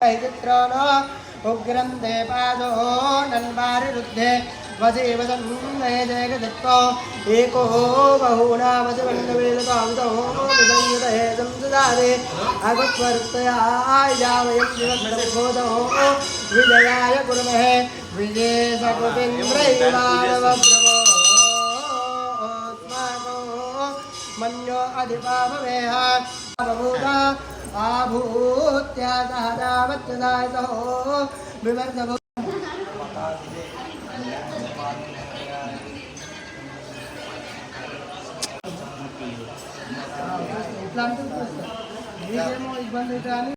चित्रोनो उग्रं देवादो नन्वारिरुद्धे वजीवसन्नये जगदत्तो एको बहुनामसवन्नवेदकान्तो विसंयुतये संसदारे अगत्वरुक्तयाय वयं जीवनबोधो विजयाय कुर्महे विजयसकुपिन्द्रैवानवप्रभो मन्यो अधिपामवेह बभूता आभूत्या सहदावत्यदायतो विवर्धभो ఇట్లాంటి మీకేమో ఇబ్బంది కానీ